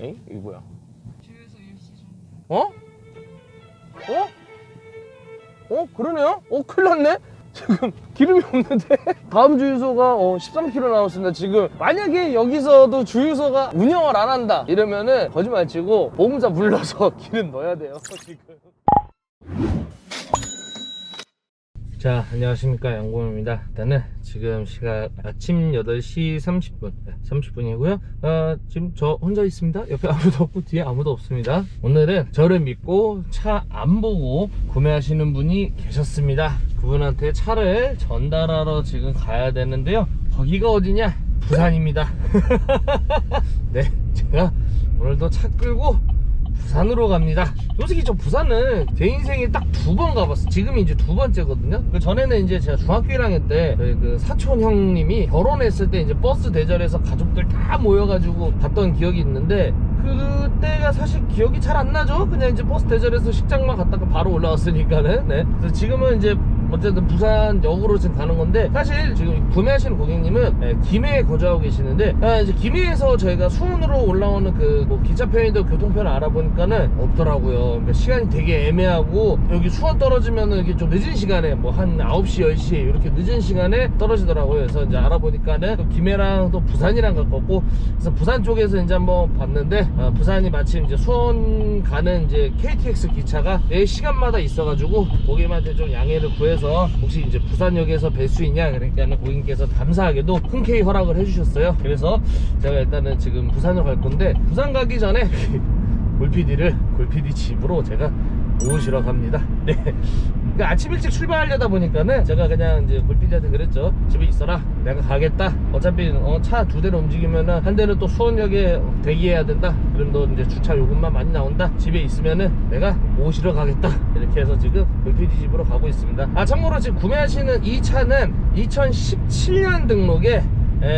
에이? 이거 뭐야? 주유소 일시 중. 어? 그러네요? 큰일 났네? 지금 기름이 없는데? 다음 주유소가 13km 남았습니다. 지금 만약에 여기서도 주유소가 운영을 안 한다 이러면은 거짓말 치고 보험사 불러서 기름 넣어야 돼요 지금. 자, 안녕하십니까, 양곰입니다. 일단은 지금 시각 아침 8시 30분이고요 지금 저 혼자 있습니다. 옆에 아무도 없고 뒤에 아무도 없습니다. 오늘은 저를 믿고 차 안 보고 구매하시는 분이 계셨습니다. 그분한테 차를 전달하러 지금 가야 되는데요, 거기가 어디냐? 부산입니다. 네, 제가 오늘도 차 끌고 부산으로 갑니다. 솔직히 저 부산은 제 인생에 딱 2번 가봤어. 지금이 이제 2번째거든요. 그 전에는 이제 제가 중학교 1학년 때 그 사촌 형님이 결혼했을 때 이제 버스 대절해서 가족들 다 모여가지고 갔던 기억이 있는데, 그때가 사실 기억이 잘 안 나죠. 그냥 이제 버스 대절해서 식장만 갔다가 바로 올라왔으니까는. 네. 그래서 지금은 이제 어쨌든 부산역으로 지금 가는 건데, 사실 지금 구매하시는 고객님은 김해에 거주하고 계시는데, 이제 김해에서 저희가 수원으로 올라오는 그 뭐 기차편이든 교통편을 알아보니까는 없더라고요. 그러니까 시간이 되게 애매하고, 여기 수원 떨어지면은 이게 좀 늦은 시간에 뭐 한 9시 10시 이렇게 늦은 시간에 떨어지더라고요. 그래서 이제 알아보니까는 또 김해랑 또 부산이랑 가깝고, 그래서 부산 쪽에서 이제 한번 봤는데, 부산이 마침 이제 수원 가는 이제 KTX 기차가 매 시간마다 있어가지고 고객님한테 좀 양해를 구해서 혹시 이제 부산역에서 뵐 수 있냐, 그러니까 고객님께서 감사하게도 흔쾌히 허락을 해주셨어요. 그래서 제가 일단은 지금 부산으로 갈 건데, 부산 가기 전에 골PD 집으로 제가 모시러 갑니다. 네. 그러니까 아침 일찍 출발하려다 보니까는 제가 그냥 이제 골PD한테 그랬죠. 집에 있어라, 내가 가겠다. 어차피 차 2대로 움직이면은 한 대는 또 수원역에 대기해야 된다. 그럼 너 이제 주차 요금만 많이 나온다. 집에 있으면은 내가 모시러 가겠다. 이렇게 해서 지금 골PD 집으로 가고 있습니다. 참고로 지금 구매하시는 이 차는 2017년 등록에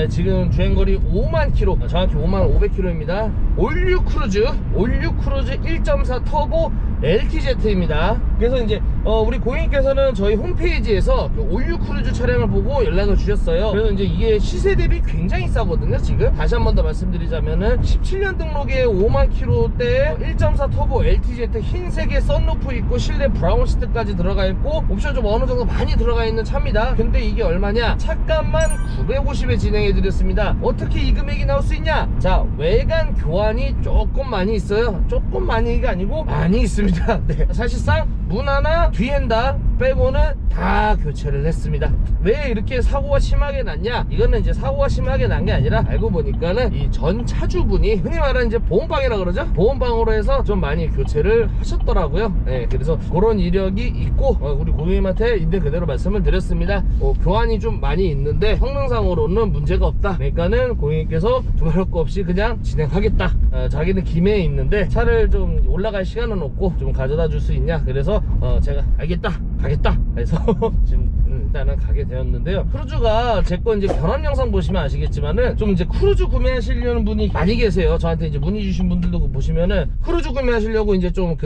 지금 주행거리 5만 킬로, 정확히 5만 500km입니다. 올류 크루즈 1.4 터보 LTZ입니다. 그래서 이제 우리 고객님께서는 저희 홈페이지에서 그 올류 크루즈 차량을 보고 연락을 주셨어요. 그래서 이제 이게 시세 대비 굉장히 싸거든요. 지금 다시 한 번 더 말씀드리자면은 17년 등록에 5만 킬로대 1.4 터보 LTZ 흰색의 썬루프 있고 실내 브라운 시트까지 들어가 있고 옵션 좀 어느 정도 많이 들어가 있는 차입니다. 근데 이게 얼마냐? 차값만 950에 진행해 드렸습니다. 어떻게 이 금액이 나올 수 있냐? 자, 외관 교환이 조금 많이 있어요. 조금 많이가 아니고 많이 있습니다. 네. 사실상 문 하나, 뒤 핸다 빼고는 다 교체를 했습니다. 왜 이렇게 사고가 심하게 났냐? 이거는 이제 사고가 심하게 난 게 아니라 알고 보니까는 이 전 차주분이 흔히 말하는 이제 보험방이라 그러죠? 보험방으로 해서 좀 많이 교체를 하셨더라고요. 네, 그래서 그런 이력이 있고 우리 고객님한테 있는 그대로 말씀을 드렸습니다. 교환이 좀 많이 있는데 성능상으로는 문제가 없다. 그러니까는 고객님께서 두말할 거 없이 그냥 진행하겠다. 자기는 김해에 있는데 차를 좀 올라갈 시간은 없고 좀 가져다 줄 수 있냐? 그래서 제가 알겠다, 가겠다 해서 지금 일단은 가게 되었는데요. 크루즈가 제 거 이제 결혼 영상 보시면 아시겠지만은 좀 이제 크루즈 구매하시려는 분이 많이 계세요. 저한테 이제 문의 주신 분들도 보시면은 크루즈 구매하시려고 이제 좀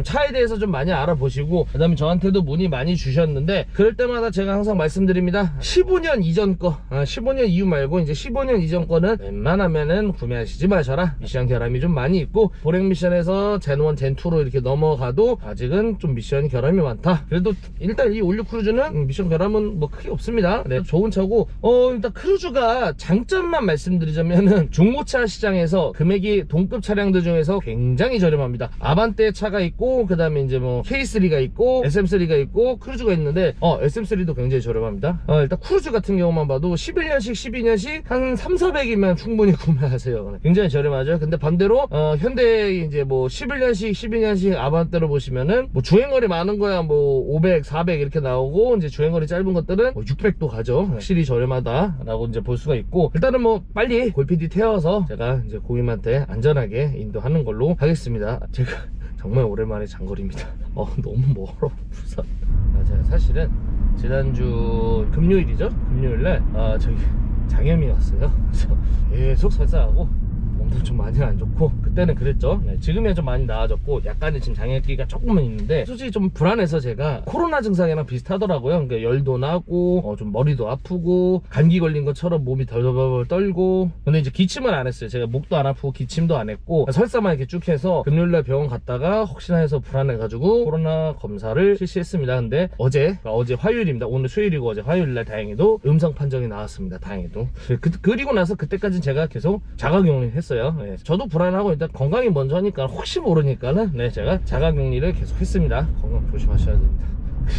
차에 대해서 좀 많이 알아보시고, 그 다음에 저한테도 문의 많이 주셨는데, 그럴 때마다 제가 항상 말씀드립니다. 15년 이전 거, 15년 이후 말고 이제 15년 이전 거는 웬만하면은 구매하시지 마셔라. 미션 결함이 좀 많이 있고, 보행 미션에서 젠1, 젠2로 이렇게 넘어가도 아직은 좀 미션 결함이 많다. 그래도 일단 이 올류 크루즈는 미션 결함은 뭐 크게 없습니다. 네, 좋은 차고, 일단 크루즈가 장점만 말씀드리자면은 중고차 시장에서 금액이 동급 차량들 중에서 굉장히 저렴합니다. 아반떼 차가 있고, 그 다음에 이제 뭐 K3가 있고, SM3가 있고, 크루즈가 있는데, SM3도 굉장히 저렴합니다. 일단 크루즈 같은 경우만 봐도 11년식, 12년식 한 3,400이면 충분히 구매하세요. 굉장히 저렴하죠. 근데 반대로 현대 이제 뭐 11년식, 12년식 아반떼로 보시면은 뭐 주행거리 많은 거야 뭐 500, 400 이렇게 나오고, 이제 주행거리 짧은 것들은 뭐 600도 가죠. 확실히 저렴하다라고 이제 볼 수가 있고, 일단은 뭐 빨리 골PD 태워서 제가 이제 고객님한테 안전하게 인도하는 걸로 하겠습니다. 제가 정말 오랜만에 장거리입니다. 너무 멀어 부산. 제가 사실은 지난주 금요일이죠? 금요일날 저기 장염이 왔어요. 그래서 계속 설사하고 몸도 좀 많이 안 좋고 그때는 그랬죠. 네, 지금은 좀 많이 나아졌고 약간의 지금 장애기가 조금은 있는데 솔직히 좀 불안해서 제가 코로나 증상이랑 비슷하더라고요. 그러니까 열도 나고 좀 머리도 아프고 감기 걸린 것처럼 몸이 덜덜덜 떨고. 근데 이제 기침은 안 했어요. 제가 목도 안 아프고 기침도 안 했고 설사만 이렇게 쭉 해서 금요일날 병원 갔다가 혹시나 해서 불안해가지고 코로나 검사를 실시했습니다. 근데 어제 화요일입니다. 오늘 수요일이고 어제 화요일날 다행히도 음성 판정이 나왔습니다. 다행히도. 그리고 나서 그때까지는 제가 계속 자가격리 했어요. 네, 저도 불안하고 일단 건강이 먼저니까 혹시 모르니까는 네, 제가 자가격리를 계속 했습니다. 건강 조심하셔야 됩니다.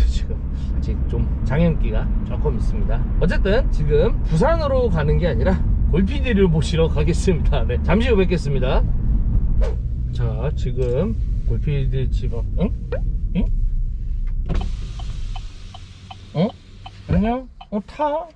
지금 아직 좀 장염기가 조금 있습니다. 어쨌든 지금 부산으로 가는 게 아니라 골피디를 모시러 가겠습니다. 네, 잠시 후 뵙겠습니다. 자, 지금 골피디 집 앞, 응? 응? 어? 안녕? 타?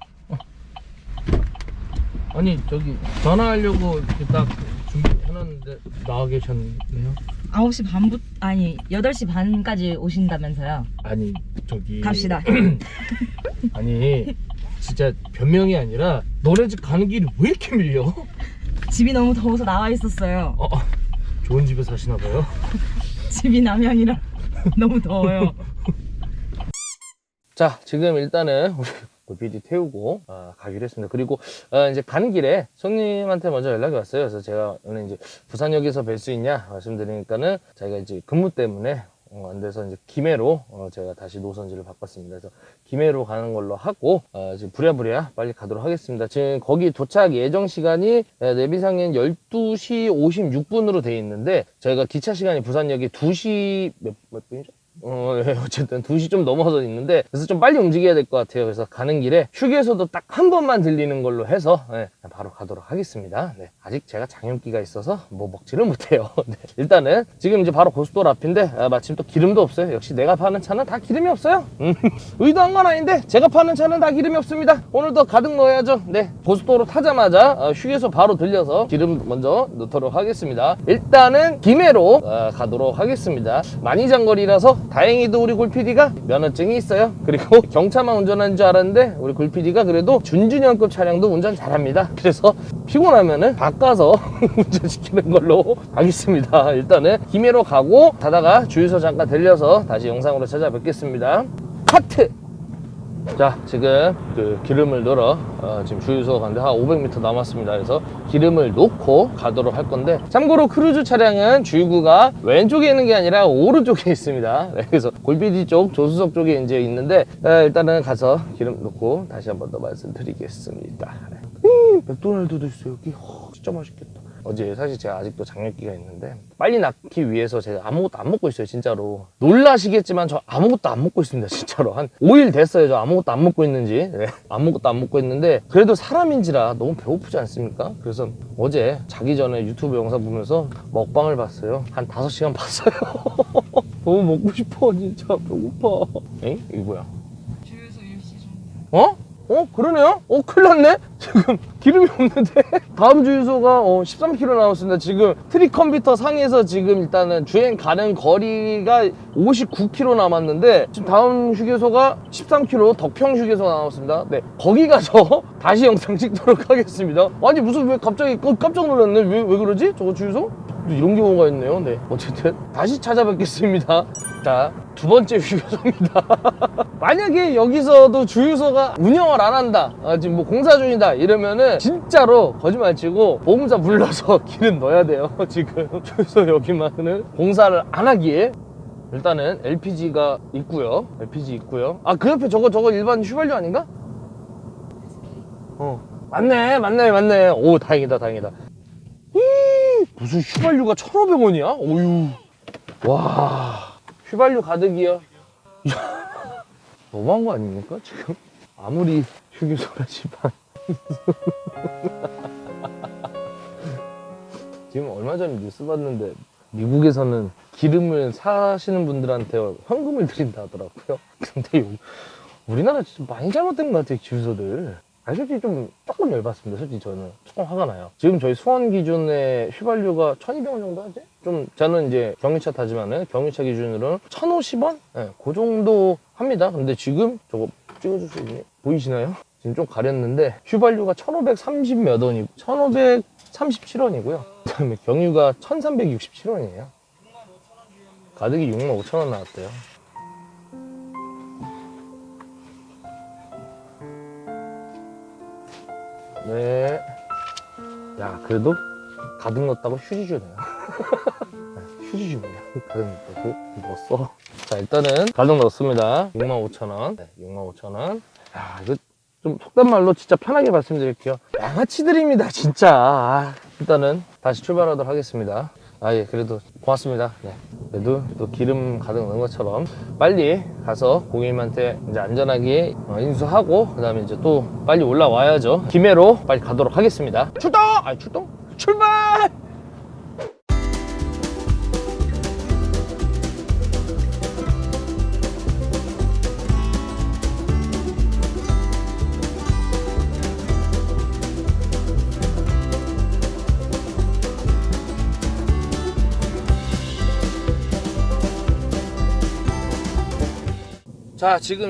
아니, 저기 전화하려고 이렇게 딱 준비해놨는데 나와 계셨네요. 9시 반부터 아니 8시 반까지 오신다면서요. 아니, 저기 갑시다. 아니, 진짜 변명이 아니라 너네 집 가는 길이 왜 이렇게 밀려? 집이 너무 더워서 나와 있었어요. 좋은 집에 사시나봐요. 집이 남양이라 너무 더워요. 자, 지금 일단은 우리 골피디 태우고 가기로 했습니다. 그리고 이제 가는 길에 손님한테 먼저 연락이 왔어요. 그래서 제가 오늘 이제 부산역에서 뵐 수 있냐 말씀드리니까는 자기가 이제 근무 때문에 안 돼서 이제 김해로 제가 다시 노선지를 바꿨습니다. 그래서 김해로 가는 걸로 하고 지금 부랴부랴 빨리 가도록 하겠습니다. 지금 거기 도착 예정 시간이 내비상엔 12시 56분으로 돼 있는데 저희가 기차 시간이 부산역이 2시 몇 분이죠? 네, 어쨌든 2시 좀 넘어서 있는데 그래서 좀 빨리 움직여야 될 것 같아요. 그래서 가는 길에 휴게소도 딱 한 번만 들리는 걸로 해서 네, 바로 가도록 하겠습니다. 네, 아직 제가 장염기가 있어서 뭐 먹지를 못해요. 네, 일단은 지금 이제 바로 고속도로 앞인데 마침 또 기름도 없어요. 역시 내가 파는 차는 다 기름이 없어요. 의도한 건 아닌데 제가 파는 차는 다 기름이 없습니다. 오늘도 가득 넣어야죠. 네, 고속도로 타자마자 휴게소 바로 들려서 기름 먼저 넣도록 하겠습니다. 일단은 김해로 가도록 하겠습니다. 많이 장거리라서 다행히도 우리 골PD가 면허증이 있어요. 그리고 경차만 운전하는 줄 알았는데 우리 골PD가 그래도 준준형급 차량도 운전 잘합니다. 그래서 피곤하면은 바꿔서 운전시키는 걸로 하겠습니다. 일단은 김해로 가고 가다가 주유소 잠깐 들려서 다시 영상으로 찾아뵙겠습니다. 카트! 자, 지금 그 기름을 넣으러 지금 주유소 가는데 한 500m 남았습니다. 그래서 기름을 넣고 가도록 할 건데 참고로 크루즈 차량은 주유구가 왼쪽에 있는 게 아니라 오른쪽에 있습니다. 네, 그래서 골PD 쪽 조수석 쪽에 이제 있는데 일단은 가서 기름 넣고 다시 한 번 더 말씀드리겠습니다. 맥도날드도 있어요 여기. 진짜 맛있겠다. 어제 사실 제가 아직도 장염기가 있는데 빨리 낫기 위해서 제가 아무것도 안 먹고 있어요. 진짜로 놀라시겠지만 저 아무것도 안 먹고 있습니다. 진짜로 한 5일 됐어요. 저 아무것도 안 먹고 있는지. 네, 아무것도 안 먹고 있는데 그래도 사람인지라 너무 배고프지 않습니까? 그래서 어제 자기 전에 유튜브 영상 보면서 먹방을 봤어요. 한 5시간 봤어요. 너무 먹고 싶어. 진짜 배고파. 에이? 이거 뭐야? 주유소 10시 정도. 그러네요? 큰일 났네? 지금 기름이 없는데? 다음 주유소가 13km 남았습니다. 지금 트리컴퓨터 상에서 지금 일단은 주행 가는 거리가 59km 남았는데 지금 다음 휴게소가 13km 덕평 휴게소가 남았습니다. 네, 거기 가서 다시 영상 찍도록 하겠습니다. 아니 무슨 왜 갑자기 깜짝 놀랐네. 왜 그러지? 저거 주유소? 이런 경우가 있네요. 네, 어쨌든 다시 찾아뵙겠습니다. 자, 두 번째 휴게소입니다. 만약에 여기서도 주유소가 운영을 안 한다, 지금 뭐 공사 중이다 이러면은 진짜로 거짓말 치고 보험사 불러서 기름 넣어야 돼요. 지금 주유소 여기만은 공사를 안 하기에 일단은 LPG가 있고요. LPG 있고요. 그 옆에 저거 일반 휘발유 아닌가? 맞네. 오, 다행이다. 무슨 휘발유가 1,500원이야? 오유. 와, 휘발유 가득이야. 너무한 거 아닙니까 지금? 아무리 휴게소라지만 지금 얼마 전에 뉴스 봤는데 미국에서는 기름을 사시는 분들한테 현금을 드린다 하더라고요. 근데 우리나라 진짜 많이 잘못된 것 같아요. 주유소들. 솔직히 조금 열받습니다. 솔직히 저는 조금 화가 나요. 지금 저희 수원 기준의 휘발유가 1,200원 정도 하지? 저는 이제 경유차 타지만은 경유차 기준으로는 1,050원? 네, 그 정도 합니다. 근데 지금 저거 찍어줄 수 있니? 보이시나요? 지금 좀 가렸는데 휘발유가 1,530 몇 원이고 1,500 37원이고요. 그다음에 경유가 1367원이에요. 가득이 65,000원 나왔대요. 네. 야, 그래도 가득 넣었다고 휴지 주네요. 휴지 주네요. 가득 넣었다고. 넣었어. 자, 일단은 가득 넣었습니다. 65,000원. 네, 65,000원. 야, 이거 좀 속단 말로 진짜 편하게 말씀드릴게요. 양아치들입니다, 진짜. 일단은 다시 출발하도록 하겠습니다. 예, 그래도 고맙습니다. 네. 그래도 또 기름 가득 넣은 것처럼 빨리 가서 고객님한테 이제 안전하게 인수하고, 그 다음에 이제 또 빨리 올라와야죠. 김해로 빨리 가도록 하겠습니다. 출동! 출동? 출발! 자, 지금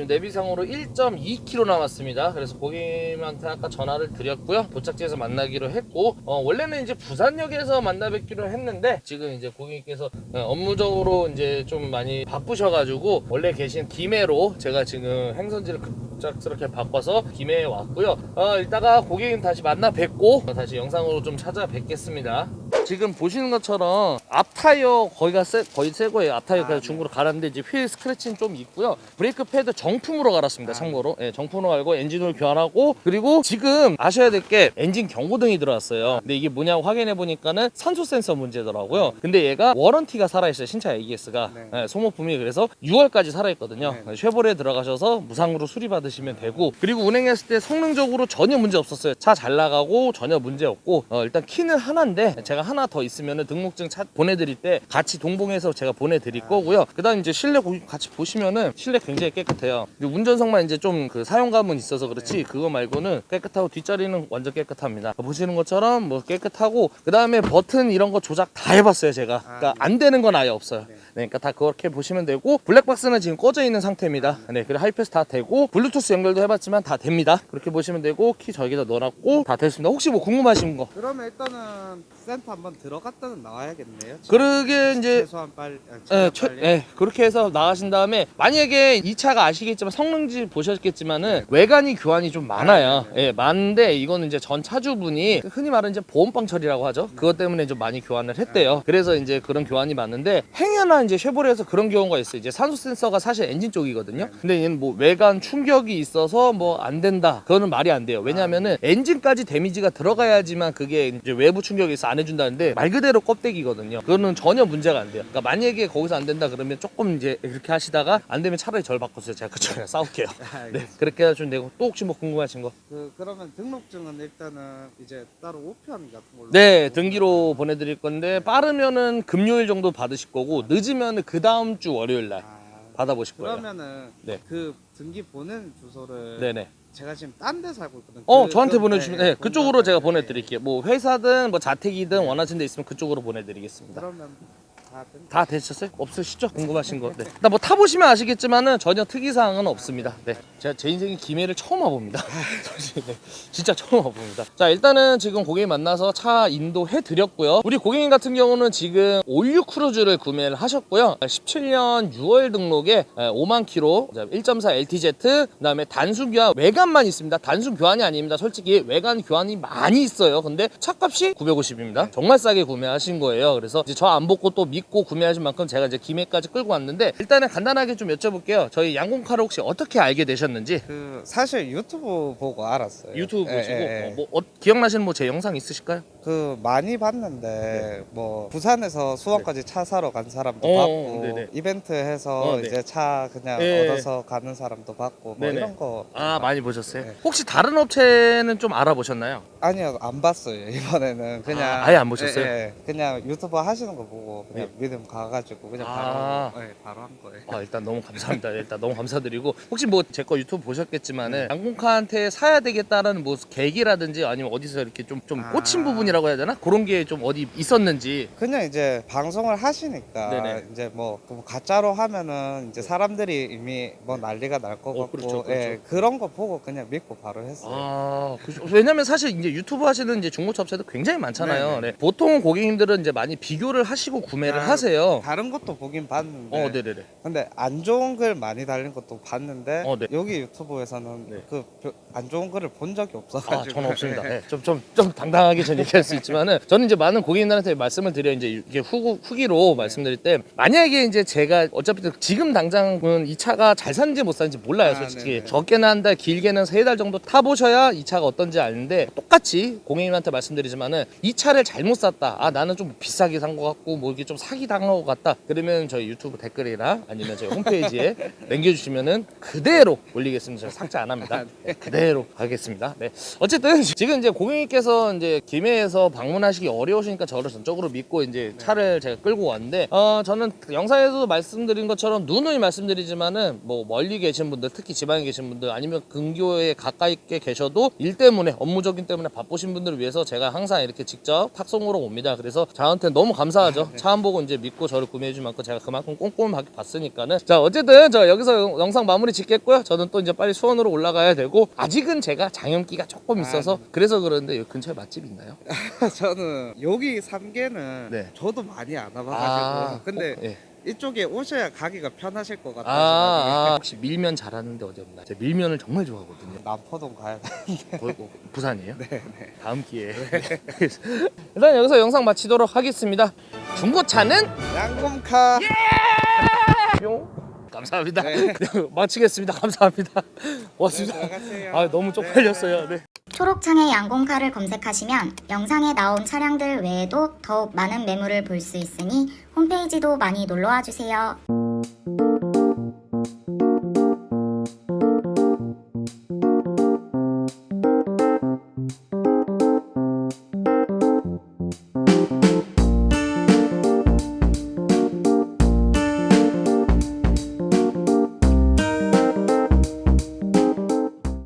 내비상으로 1.2km 남았습니다. 그래서 고객님한테 아까 전화를 드렸고요. 도착지에서 만나기로 했고, 원래는 이제 부산역에서 만나 뵙기로 했는데, 지금 이제 고객님께서 업무적으로 이제 좀 많이 바쁘셔가지고, 원래 계신 김해로 제가 지금 행선지를 급작스럽게 바꿔서 김해에 왔고요. 이따가 고객님 다시 만나 뵙고, 다시 영상으로 좀 찾아뵙겠습니다. 지금 보시는 것처럼 앞 타이어 거의 새 거예요. 앞 타이어 중고로 갈았는데 이제 휠 스크래치는 좀 있고요. 브레이크 패드 정품으로 갈았습니다. 참고로 정품으로 갈고 엔진오일 교환하고, 그리고 지금 아셔야 될 게 엔진 경고등이 들어왔어요. 근데 이게 뭐냐고 확인해 보니까는 산소 센서 문제더라고요. 근데 얘가 워런티가 살아있어요. 신차 ABS가 소모품이. 그래서 6월까지 살아있거든요. 쉐보레에 들어가셔서 무상으로 수리 받으시면 되고, 그리고 운행했을 때 성능적으로 전혀 문제 없었어요. 차 잘 나가고 전혀 문제 없고, 일단 키는 하나인데 제가 하나 더 있으면은 등록증 보내드릴 때 같이 동봉해서 제가 보내드릴 거고요. 그 다음 이제 실내 같이 보시면은 실내 굉장히 깨끗해요. 운전석만 이제 좀 그 사용감은 있어서 그렇지, 그거 말고는 깨끗하고 뒷자리는 완전 깨끗합니다. 보시는 것처럼 뭐 깨끗하고, 그 다음에 버튼 이런 거 조작 다 해봤어요 제가. 그러니까 안 되는 건 아예 없어요. 그러니까 다 그렇게 보시면 되고, 블랙박스는 지금 꺼져 있는 상태입니다. 그리고 하이패스 다 되고, 블루투스 연결도 해봤지만 다 됩니다. 그렇게 보시면 되고, 키 저기다 넣어놨고 다 됐습니다. 혹시 뭐 궁금하신 거? 그러면 일단은 센터 한번 들어갔다는 나와야겠네요. 그러게 이제 최소한 빨리. 빨리. 그렇게 해서 나가신 다음에, 만약에 이 차가 아시겠지만 성능지 보셨겠지만은 외관이 교환이 좀 많아요. 많은데 이거는 이제 전 차주분이 흔히 말하는 이제 보온빵 처리라고 하죠. 그것 때문에 좀 많이 교환을 했대요. 그래서 이제 그런 교환이 많은데, 행여나 이제 쉐보레에서 그런 경우가 있어요. 이제 산소 센서가 사실 엔진 쪽이거든요. 근데 얘는 뭐 외관 충격이 있어서 뭐 안 된다, 그거는 말이 안 돼요. 왜냐면은 엔진까지 데미지가 들어가야지만 그게 이제 외부 충격이 있어 안 해준다는데, 말 그대로 껍데기거든요. 그거는 전혀 문제가 안 돼요. 그러니까 만약에 거기서 안 된다 그러면 조금 이제 그렇게 하시다가, 안 되면 차라리 절 바꿨어요. 제가 그쪽이랑 싸울게요. 네, 그렇게 해주면 되고. 또 혹시 뭐 궁금하신 거? 그러면 등록증은 일단은 이제 따로 우편 같은 걸로. 네, 등기로 보내드릴 건데, 빠르면은 금요일 정도 받으실 거고, 늦으면은 그 다음 주 월요일 날 받아보실 거예요. 그러면은 네. 그 등기 보낸 주소를 네네. 제가 지금 딴 데 살고 있거든요. 저한테 보내주시면 그쪽으로 제가 보내드릴게요. 뭐 회사든 뭐 자택이든 원하시는 데 있으면 그쪽으로 보내드리겠습니다. 그러면 다 되셨어요? 없으시죠? 궁금하신 거. 네. 일단 뭐 타보시면 아시겠지만은 전혀 특이사항은 없습니다. 네. 제가 제 인생에 김해를 처음 와봅니다. 네. 진짜 처음 와봅니다. 자, 일단은 지금 고객님 만나서 차 인도해 드렸고요. 우리 고객님 같은 경우는 지금 올류 크루즈를 구매를 하셨고요. 17년 6월 등록에 5만 킬로, 1.4 LTZ, 그 다음에 단순 교환, 외관만 있습니다. 단순 교환이 아닙니다. 솔직히 외관 교환이 많이 있어요. 근데 차값이 950입니다. 정말 싸게 구매하신 거예요. 그래서 이제 저 안 보고 또 믿고 구매하신 만큼 제가 이제 김해까지 끌고 왔는데, 일단은 간단하게 좀 여쭤볼게요. 저희 양공카를 혹시 어떻게 알게 되셨는지. 사실 유튜브 보고 알았어요. 유튜브 보시고 기억나시는 뭐 제 영상 있으실까요? 많이 봤는데 뭐 부산에서 수원까지 차 사러 간 사람도 봤고, 네네. 이벤트 해서 네. 이제 차 그냥 네. 얻어서 가는 사람도 봤고, 뭐 네네. 이런 거. 많이 보셨어요? 네. 혹시 다른 업체는 좀 알아보셨나요? 아니요, 안 봤어요. 이번에는 그냥 아예 안 보셨어요? 그냥 유튜브 하시는 거 보고 그냥 믿음 가가지고 그냥 바로 한 거예요. 일단 너무 감사합니다. 일단 너무 감사드리고, 혹시 뭐 제 거 유튜브 보셨겠지만은 양공카한테 사야 되겠다라는 뭐 계기라든지 아니면 어디서 이렇게 좀 꽂힌 부분이라 부담이라고 해야 되나? 그런 게 좀 어디 있었는지. 그냥 이제 방송을 하시니까 네네. 이제 뭐 가짜로 하면은 이제 사람들이 이미 뭐 난리가 날 것 같고 그렇죠, 그렇죠. 예, 그런 거 보고 그냥 믿고 바로 했어요. 아, 왜냐면 사실 이제 유튜브 하시는 이제 중고차 업체도 굉장히 많잖아요. 네네. 네. 보통 고객님들은 이제 많이 비교를 하시고 구매를 아, 하세요. 다른 것도 보긴 봤는데 네네네. 근데 안 좋은 글 많이 달린 것도 봤는데 네. 여기 유튜브에서는 네. 그 안 좋은 글을 본 적이 없어가지고 저는 없습니다. 네, 좀 당당하게 저는 얘기할 수 있지만은 저는 이제 많은 고객님들한테 말씀을 드려 이제 이게 후기로 말씀드릴 때 만약에 이제 제가 어차피 지금 당장은 이 차가 잘 사는지 못 사는지 몰라요, 솔직히. 네네. 적게는 한 달, 길게는 3달 정도 타보셔야 이 차가 어떤지 아는데 똑같이 고객님한테 말씀드리지만은 이 차를 잘못 샀다. 아, 나는 좀 비싸게 산 것 같고 뭐 이게 좀 사기 당한 것 같다. 그러면 저희 유튜브 댓글이나 아니면 저희 홈페이지에 남겨주시면은 그대로 올리겠습니다. 제가 삭제 안 합니다. 네, 그대로 하겠습니다. 네. 어쨌든 지금 이제 고객님께서 이제 김해에서 방문하시기 어려우시니까 저를 전적으로 믿고 이제 차를 제가 끌고 왔는데 저는 영상에서도 말씀드린 것처럼 누누이 말씀드리지만은 뭐 멀리 계신 분들, 특히 지방에 계신 분들 아니면 근교에 가까이 계셔도 일 때문에 업무적인 때문에 바쁘신 분들을 위해서 제가 항상 이렇게 직접 탁송으로 옵니다. 그래서 저한테 너무 감사하죠. 차 한 보고 이제 믿고 저를 구매해 주신 만큼 제가 그만큼 꼼꼼하게 봤으니까는. 자, 어쨌든 저 여기서 영상 마무리 짓겠고요. 저는 또 이제 빨리 수원으로 올라가야 되고 아직은 제가 장염기가 조금 있어서 그래서 그러는데 여기 근처에 맛집 있나요? 저는 여기 3개는 네. 저도 많이 안 와봐가지고 근데 예. 이쪽에 오셔야 가기가 편하실 것 같아서 혹시 밀면 잘하는데 어디 없나요? 제가 밀면을 정말 좋아하거든요. 남포동 가야 돼. 부산이에요? 네. 다음 기회에. 일단 여기서 영상 마치도록 하겠습니다. 중고차는 양곰카. 뿅. 감사합니다. 네. 마치겠습니다. 감사합니다. 고맙습니다. 네, 들어가세요. 아, 너무 쪽팔렸어요. 네. 초록창에 양공카를 검색하시면 영상에 나온 차량들 외에도 더욱 많은 매물을 볼 수 있으니 홈페이지도 많이 놀러와 주세요.